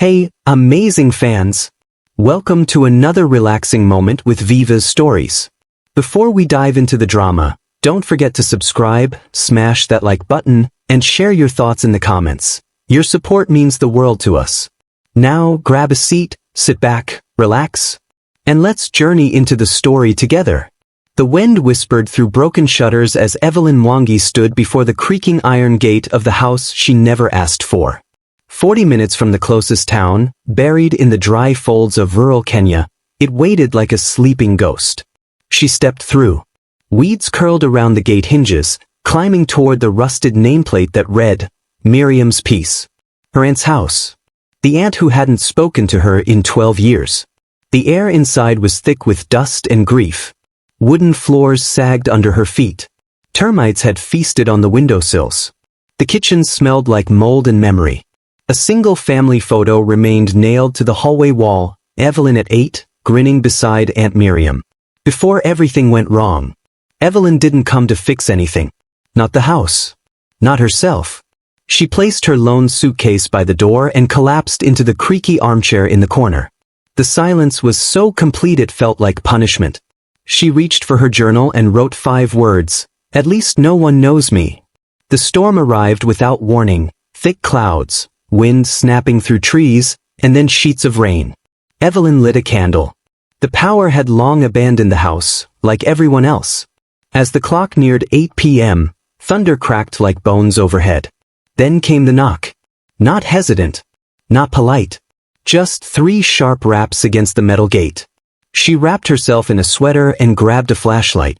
Hey, amazing fans! Welcome to another relaxing moment with VIVA'S stories. Before we dive into the drama, don't forget to subscribe, smash that like button, and share your thoughts in the comments. Your support means the world to us. Now, grab a seat, sit back, relax, and let's journey into the story together. The wind whispered through broken shutters as Evelyn Mwangi stood before the creaking iron gate of the house she never asked for. 40 minutes from the closest town, buried in the dry folds of rural Kenya, it waited like a sleeping ghost. She stepped through. Weeds curled around the gate hinges, climbing toward the rusted nameplate that read, Miriam's Peace. Her aunt's house. The aunt who hadn't spoken to her in 12 years. The air inside was thick with dust and grief. Wooden floors sagged under her feet. Termites had feasted on the windowsills. The kitchen smelled like mold and memory. A single family photo remained nailed to the hallway wall, Evelyn at 8, grinning beside Aunt Miriam. Before everything went wrong, Evelyn didn't come to fix anything. Not the house. Not herself. She placed her lone suitcase by the door and collapsed into the creaky armchair in the corner. The silence was so complete it felt like punishment. She reached for her journal and wrote 5 words, "At least no one knows me." The storm arrived without warning, thick clouds, wind snapping through trees, and then sheets of rain. Evelyn lit a candle. The power had long abandoned the house, like everyone else. As the clock neared 8 p.m., thunder cracked like bones overhead. Then came the knock. Not hesitant. Not polite. Just 3 sharp raps against the metal gate. She wrapped herself in a sweater and grabbed a flashlight.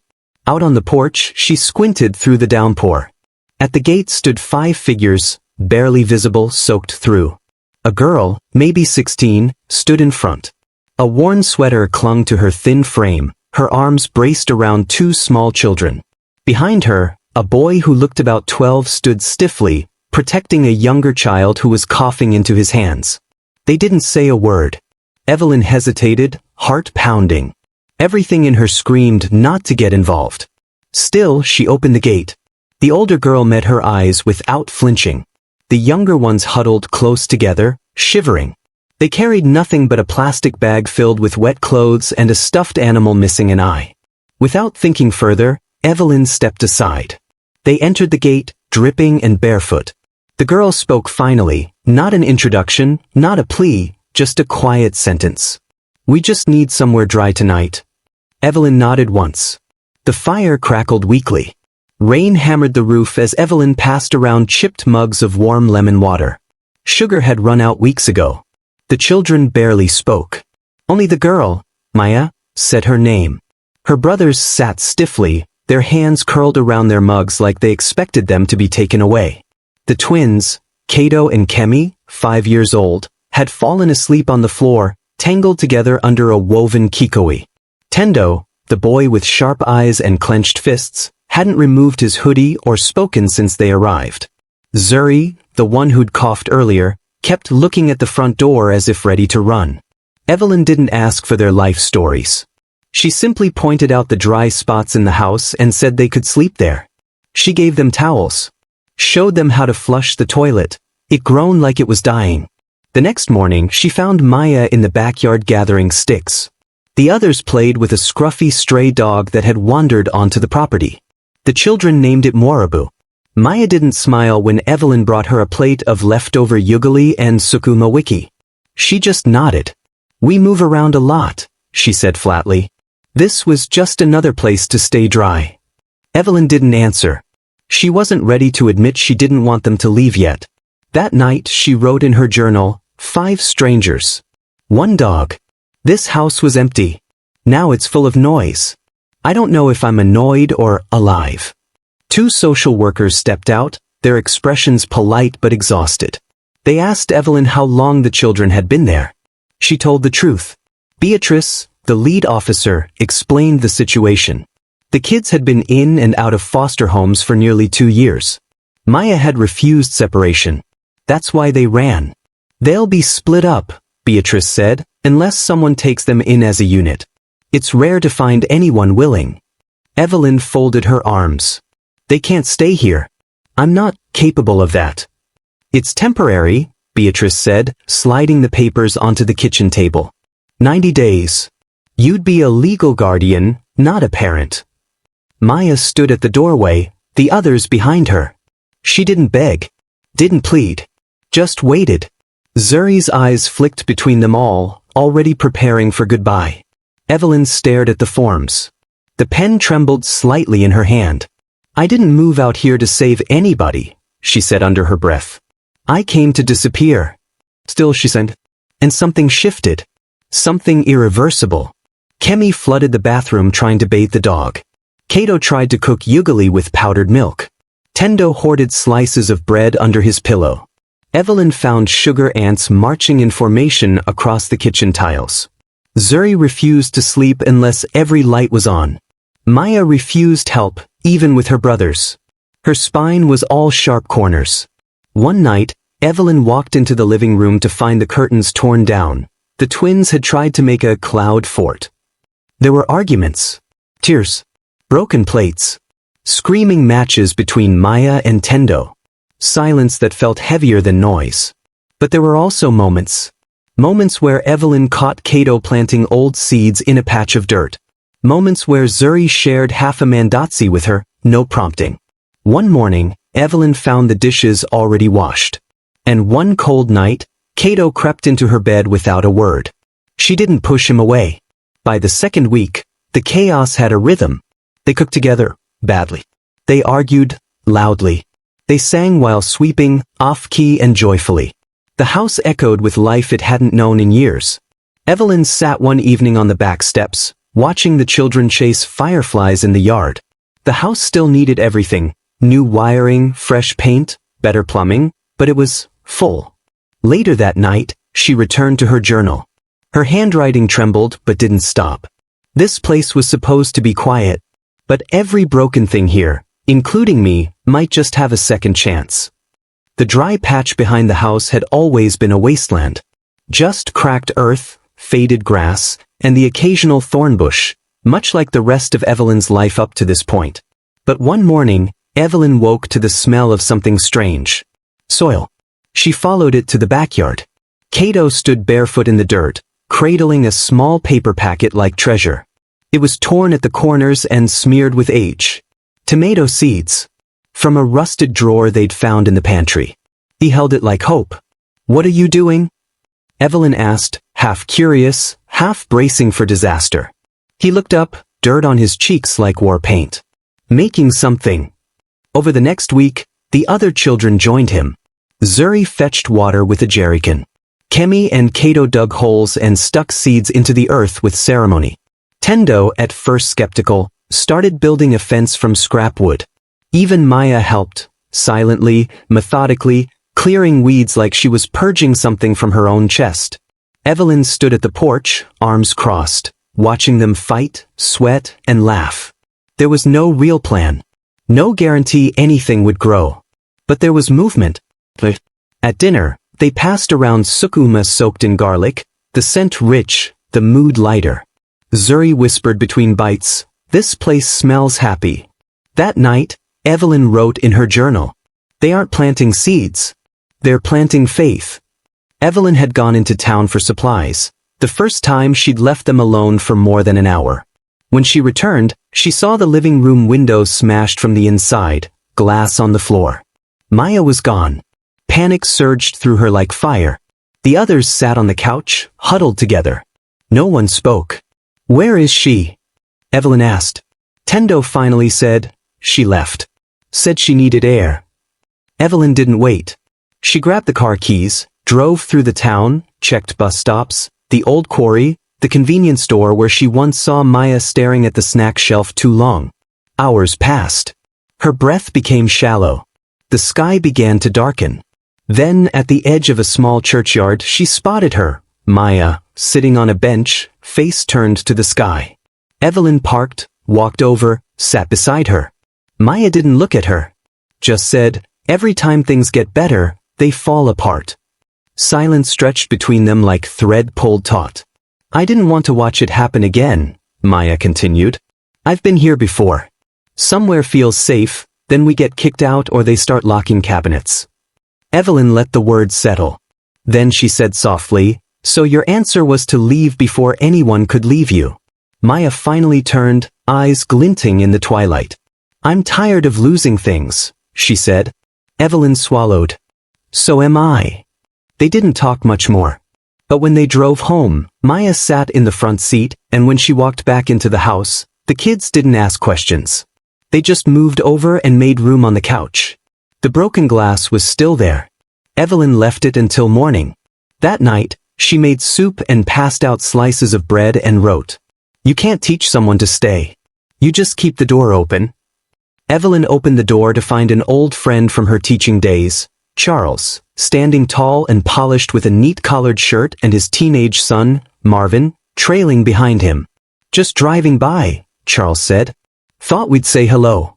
Out on the porch, she squinted through the downpour. At the gate stood 5 figures, barely visible, soaked through. A girl, maybe 16, stood in front. A worn sweater clung to her thin frame, her arms braced around 2 small children. Behind her, a boy who looked about 12 stood stiffly, protecting a younger child who was coughing into his hands. They didn't say a word. Evelyn hesitated, heart pounding. Everything in her screamed not to get involved. Still, she opened the gate. The older girl met her eyes without flinching. The younger ones huddled close together, shivering. They carried nothing but a plastic bag filled with wet clothes and a stuffed animal missing an eye. Without thinking further, Evelyn stepped aside. They entered the gate, dripping and barefoot. The girl spoke finally, not an introduction, not a plea, just a quiet sentence. "We just need somewhere dry tonight." Evelyn nodded once. The fire crackled weakly. Rain hammered the roof as Evelyn passed around chipped mugs of warm lemon water. Sugar had run out weeks ago. The children barely spoke. Only the girl, Maya, said her name. Her brothers sat stiffly, their hands curled around their mugs like they expected them to be taken away. The twins, Kato and Kemi, 5 years old, had fallen asleep on the floor, tangled together under a woven kikoi. Tendo, the boy with sharp eyes and clenched fists, hadn't removed his hoodie or spoken since they arrived. Zuri, the one who'd coughed earlier, kept looking at the front door as if ready to run. Evelyn didn't ask for their life stories. She simply pointed out the dry spots in the house and said they could sleep there. She gave them towels. Showed them how to flush the toilet. It groaned like it was dying. The next morning, she found Maya in the backyard gathering sticks. The others played with a scruffy stray dog that had wandered onto the property. The children named it Morabu. Maya didn't smile when Evelyn brought her a plate of leftover ugali and sukuma wiki. She just nodded. "We move around a lot," she said flatly. This was just another place to stay dry. Evelyn didn't answer. She wasn't ready to admit she didn't want them to leave yet. That night, she wrote in her journal, 5 strangers. 1 dog. This house was empty. Now it's full of noise. I don't know if I'm annoyed or alive. 2 social workers stepped out, their expressions polite but exhausted. They asked Evelyn how long the children had been there. She told the truth. Beatrice, the lead officer, explained the situation. The kids had been in and out of foster homes for nearly 2 years. Maya had refused separation. That's why they ran. "They'll be split up," Beatrice said, "unless someone takes them in as a unit. It's rare to find anyone willing." Evelyn folded her arms. "They can't stay here. I'm not capable of that. It's temporary, Beatrice said, sliding the papers onto the kitchen table. 90 days. You'd be a legal guardian, not a parent. Maya stood at the doorway, the others behind her. She didn't beg, didn't plead, just waited. Zuri's eyes flicked between them all, already preparing for goodbye. Evelyn stared at the forms. The pen trembled slightly in her hand. I didn't move out here to save anybody, she said under her breath. I came to disappear. Still, she said. And something shifted. Something irreversible. Kemi flooded the bathroom trying to bathe the dog. Kato tried to cook ugali with powdered milk. Tendo hoarded slices of bread under his pillow. Evelyn found sugar ants marching in formation across the kitchen tiles. Zuri refused to sleep unless every light was on. Maya refused help, even with her brothers. Her spine was all sharp corners. One night, Evelyn walked into the living room to find the curtains torn down. The twins had tried to make a cloud fort. There were arguments, tears, broken plates, screaming matches between Maya and Tendo. Silence that felt heavier than noise. But there were also moments where Evelyn caught Kato planting old seeds in a patch of dirt. Moments where Zuri shared half a mandatsi with her, no prompting. One morning, Evelyn found the dishes already washed. And one cold night, Kato crept into her bed without a word. She didn't push him away. By the second week, the chaos had a rhythm. They cooked together, badly. They argued, loudly. They sang while sweeping, off-key and joyfully. The house echoed with life it hadn't known in years. Evelyn sat one evening on the back steps, watching the children chase fireflies in the yard. The house still needed everything, new wiring, fresh paint, better plumbing, but it was full. Later that night, she returned to her journal. Her handwriting trembled but didn't stop. This place was supposed to be quiet, but every broken thing here, including me, might just have a second chance. The dry patch behind the house had always been a wasteland. Just cracked earth, faded grass, and the occasional thorn bush, much like the rest of Evelyn's life up to this point. But one morning, Evelyn woke to the smell of something strange. Soil. She followed it to the backyard. Kato stood barefoot in the dirt, cradling a small paper packet like treasure. It was torn at the corners and smeared with age. Tomato seeds. From a rusted drawer they'd found in the pantry. He held it like hope. What are you doing? Evelyn asked, half curious, half bracing for disaster. He looked up, dirt on his cheeks like war paint. Making something. Over the next week, the other children joined him. Zuri fetched water with a jerrycan. Kemi and Kato dug holes and stuck seeds into the earth with ceremony. Tendo, at first skeptical, started building a fence from scrap wood. Even Maya helped, silently, methodically, clearing weeds like she was purging something from her own chest. Evelyn stood at the porch, arms crossed, watching them fight, sweat, and laugh. There was no real plan. No guarantee anything would grow. But there was movement. At dinner, they passed around sukuma soaked in garlic, the scent rich, the mood lighter. Zuri whispered between bites, "This place smells happy." That night, Evelyn wrote in her journal, "They aren't planting seeds. They're planting faith." Evelyn had gone into town for supplies, the first time she'd left them alone for more than an hour. When she returned, she saw the living room window smashed from the inside, glass on the floor. Maya was gone. Panic surged through her like fire. The others sat on the couch, huddled together. No one spoke. "Where is she?" Evelyn asked. Tendo finally said, "She left. Said she needed air." Evelyn didn't wait. She grabbed the car keys, drove through the town, checked bus stops, the old quarry, the convenience store where she once saw Maya staring at the snack shelf too long. Hours passed. Her breath became shallow. The sky began to darken. Then, at the edge of a small churchyard, she spotted her, Maya, sitting on a bench, face turned to the sky. Evelyn parked, walked over, sat beside her. Maya didn't look at her. Just said, "Every time things get better, they fall apart." Silence stretched between them like thread pulled taut. "I didn't want to watch it happen again," Maya continued. "I've been here before. Somewhere feels safe, then we get kicked out or they start locking cabinets." Evelyn let the words settle. Then she said softly, "So your answer was to leave before anyone could leave you." Maya finally turned, eyes glinting in the twilight. "I'm tired of losing things," she said. Evelyn swallowed. "So am I." They didn't talk much more. But when they drove home, Maya sat in the front seat, and when she walked back into the house, the kids didn't ask questions. They just moved over and made room on the couch. The broken glass was still there. Evelyn left it until morning. That night, she made soup and passed out slices of bread and wrote, "You can't teach someone to stay. You just keep the door open." Evelyn opened the door to find an old friend from her teaching days, Charles, standing tall and polished with a neat collared shirt and his teenage son, Marvin, trailing behind him. "Just driving by," Charles said. "Thought we'd say hello."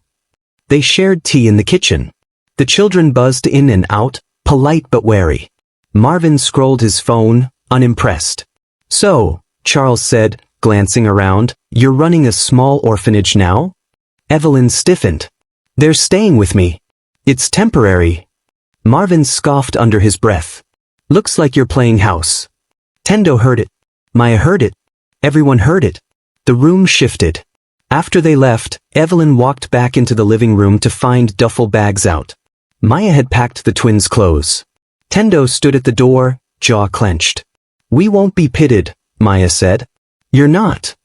They shared tea in the kitchen. The children buzzed in and out, polite but wary. Marvin scrolled his phone, unimpressed. "So," Charles said, glancing around, "you're running a small orphanage now?" Evelyn stiffened. "They're staying with me. It's temporary." Marvin scoffed under his breath. "Looks like you're playing house." Tendo heard it. Maya heard it. Everyone heard it. The room shifted. After they left, Evelyn walked back into the living room to find duffel bags out. Maya had packed the twins' clothes. Tendo stood at the door, jaw clenched. "We won't be pitted," Maya said. "You're not."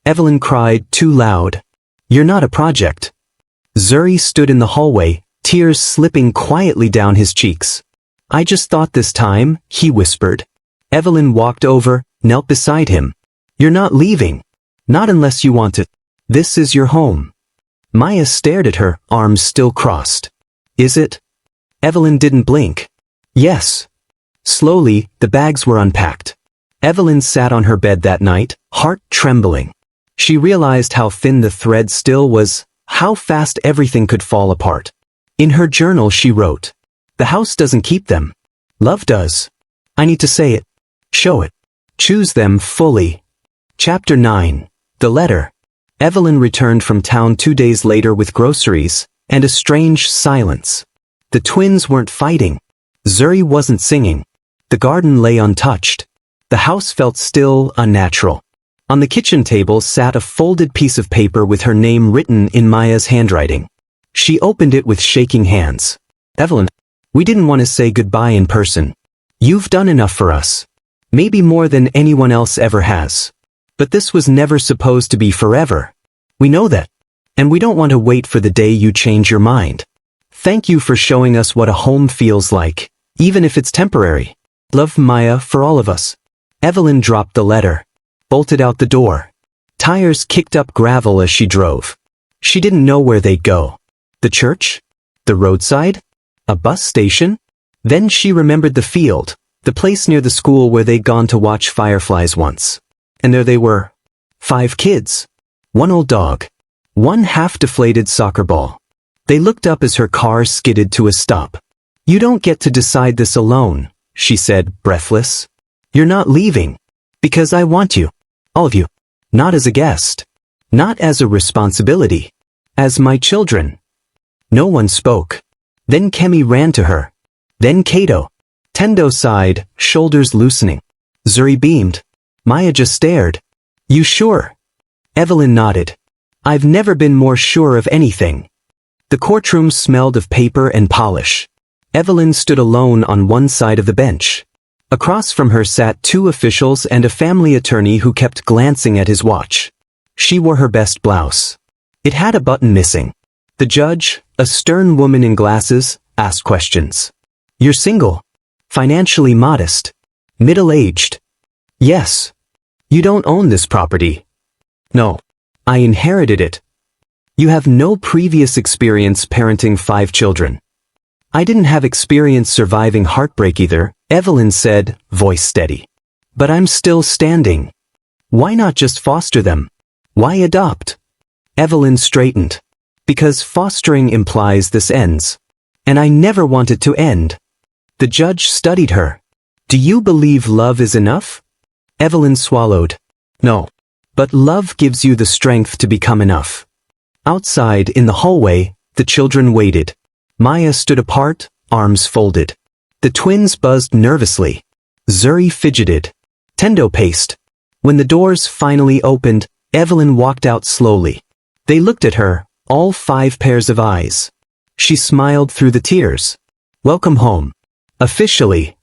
Evelyn cried too loud. "You're not a project." Zuri stood in the hallway, tears slipping quietly down his cheeks. "I just thought this time," he whispered. Evelyn walked over, knelt beside him. "You're not leaving. Not unless you want it. This is your home." Maya stared at her, arms still crossed. "Is it?" Evelyn didn't blink. "Yes." Slowly, the bags were unpacked. Evelyn sat on her bed that night, heart trembling. She realized how thin the thread still was, how fast everything could fall apart. In her journal she wrote, "The house doesn't keep them. Love does. I need to say it. Show it. Choose them fully." Chapter 9. The Letter. Evelyn returned from town 2 days later with groceries, and a strange silence. The twins weren't fighting. Zuri wasn't singing. The garden lay untouched. The house felt still, unnatural. On the kitchen table sat a folded piece of paper with her name written in Maya's handwriting. She opened it with shaking hands. "Evelyn, we didn't want to say goodbye in person. You've done enough for us. Maybe more than anyone else ever has. But this was never supposed to be forever. We know that. And we don't want to wait for the day you change your mind. Thank you for showing us what a home feels like, even if it's temporary. Love, Maya, for all of us." Evelyn dropped the letter, bolted out the door. Tires kicked up gravel as she drove. She didn't know where they'd go. The church? The roadside? A bus station? Then she remembered the field, the place near the school where they'd gone to watch fireflies once. And there they were. 5 kids. 1 old dog. 1 half-deflated soccer ball. They looked up as her car skidded to a stop. "You don't get to decide this alone," she said, breathless. "You're not leaving. Because I want you. All of you. Not as a guest. Not as a responsibility. As my children." No one spoke. Then Kemi ran to her. Then Kato. Tendo sighed, shoulders loosening. Zuri beamed. Maya just stared. "You sure?" Evelyn nodded. "I've never been more sure of anything." The courtroom smelled of paper and polish. Evelyn stood alone on one side of the bench. Across from her sat 2 officials and a family attorney who kept glancing at his watch. She wore her best blouse. It had a button missing. The judge, a stern woman in glasses, asked questions. "You're single? Financially modest? Middle-aged?" "Yes." "You don't own this property?" "No. I inherited it." "You have no previous experience parenting 5 children." "I didn't have experience surviving heartbreak either," Evelyn said, voice steady. "But I'm still standing. Why not just foster them? Why adopt?" Evelyn straightened. "Because fostering implies this ends. And I never want it to end." The judge studied her. "Do you believe love is enough?" Evelyn swallowed. "No. But love gives you the strength to become enough." Outside, in the hallway, the children waited. Maya stood apart, arms folded. The twins buzzed nervously. Zuri fidgeted. Tendo paced. When the doors finally opened, Evelyn walked out slowly. They looked at her, all 5 pairs of eyes. She smiled through the tears. Welcome home. Officially.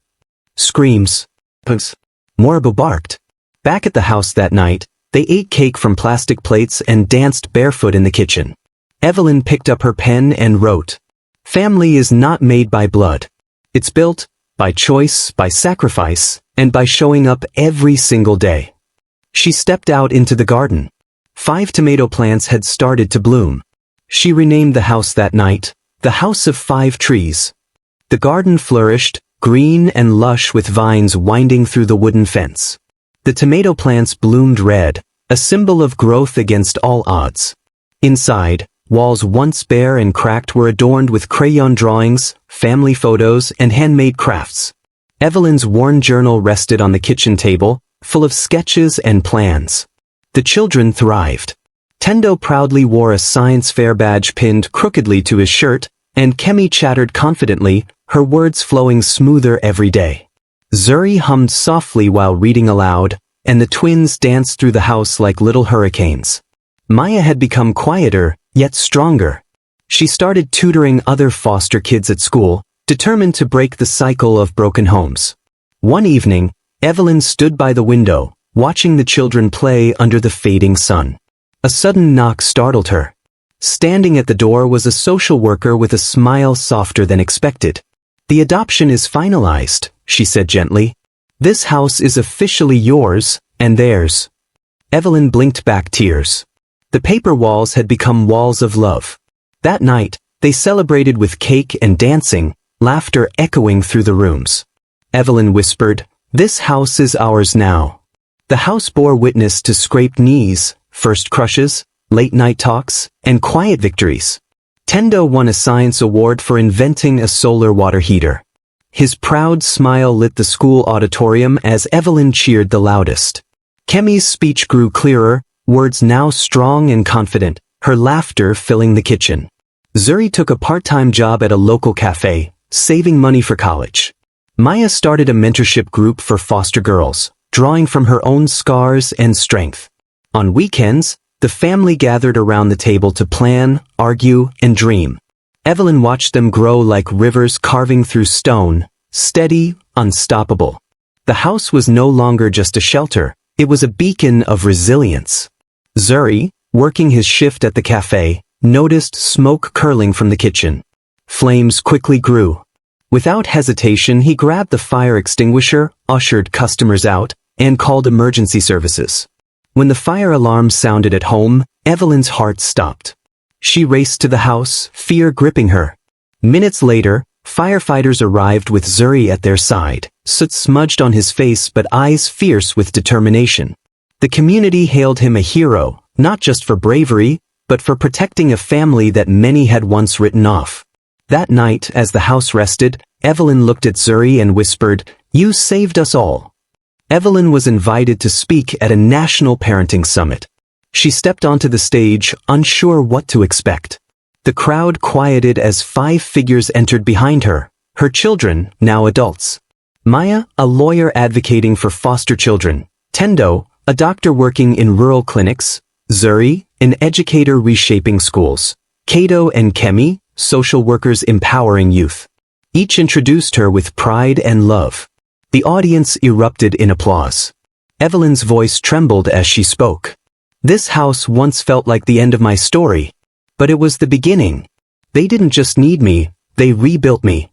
Screams. Punks. Morbo barked. Back at the house that night, they ate cake from plastic plates and danced barefoot in the kitchen. Evelyn picked up her pen and wrote, "Family is not made by blood. It's built by choice, by sacrifice, and by showing up every single day." She stepped out into the garden. 5 tomato plants had started to bloom. She renamed the house that night, the House of 5 Trees. The garden flourished, green and lush with vines winding through the wooden fence. The tomato plants bloomed red, a symbol of growth against all odds. Inside, walls once bare and cracked were adorned with crayon drawings, family photos, and handmade crafts. Evelyn's worn journal rested on the kitchen table, full of sketches and plans. The children thrived. Tendo proudly wore a science fair badge pinned crookedly to his shirt, and Kemi chattered confidently, her words flowing smoother every day. Zuri hummed softly while reading aloud, and the twins danced through the house like little hurricanes. Maya had become quieter, yet stronger. She started tutoring other foster kids at school, determined to break the cycle of broken homes. One evening, Evelyn stood by the window, watching the children play under the fading sun. A sudden knock startled her. Standing at the door was a social worker with a smile softer than expected. "The adoption is finalized," she said gently. "This house is officially yours, and theirs." Evelyn blinked back tears. The paper walls had become walls of love. That night, they celebrated with cake and dancing, laughter echoing through the rooms. Evelyn whispered, "This house is ours now." The house bore witness to scraped knees, first crushes, late-night talks, and quiet victories. Tendo won a science award for inventing a solar water heater. His proud smile lit the school auditorium as Evelyn cheered the loudest. Kemi's speech grew clearer, words now strong and confident, her laughter filling the kitchen. Zuri took a part-time job at a local cafe, saving money for college. Maya started a mentorship group for foster girls, drawing from her own scars and strength. On weekends, the family gathered around the table to plan, argue, and dream. Evelyn watched them grow like rivers carving through stone, steady, unstoppable. The house was no longer just a shelter, it was a beacon of resilience. Zuri, working his shift at the cafe, noticed smoke curling from the kitchen. Flames quickly grew. Without hesitation, he grabbed the fire extinguisher, ushered customers out, and called emergency services. When the fire alarm sounded at home, Evelyn's heart stopped. She raced to the house, fear gripping her. Minutes later, firefighters arrived with Zuri at their side, soot smudged on his face but eyes fierce with determination. The community hailed him a hero, not just for bravery, but for protecting a family that many had once written off. That night, as the house rested, Evelyn looked at Zuri and whispered, "You saved us all." Evelyn was invited to speak at a national parenting summit. She stepped onto the stage, unsure what to expect. The crowd quieted as 5 figures entered behind her, her children, now adults. Maya, a lawyer advocating for foster children. Tendo, a doctor working in rural clinics. Zuri, an educator reshaping schools. Kato and Kemi, social workers empowering youth. Each introduced her with pride and love. The audience erupted in applause. Evelyn's voice trembled as she spoke. "This house once felt like the end of my story, but it was the beginning. They didn't just need me, they rebuilt me."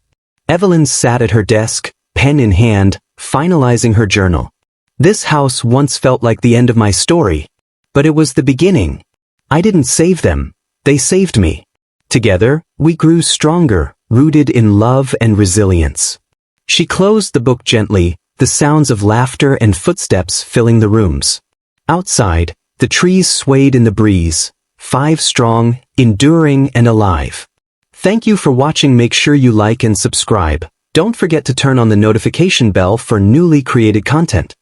Evelyn sat at her desk, pen in hand, finalizing her journal. "This house once felt like the end of my story, but it was the beginning. I didn't save them, they saved me. Together, we grew stronger, rooted in love and resilience." She closed the book gently, the sounds of laughter and footsteps filling the rooms. Outside, the trees swayed in the breeze, 5 strong, enduring, and alive. Thank you for watching. Make sure you like and subscribe. Don't forget to turn on the notification bell for newly created content.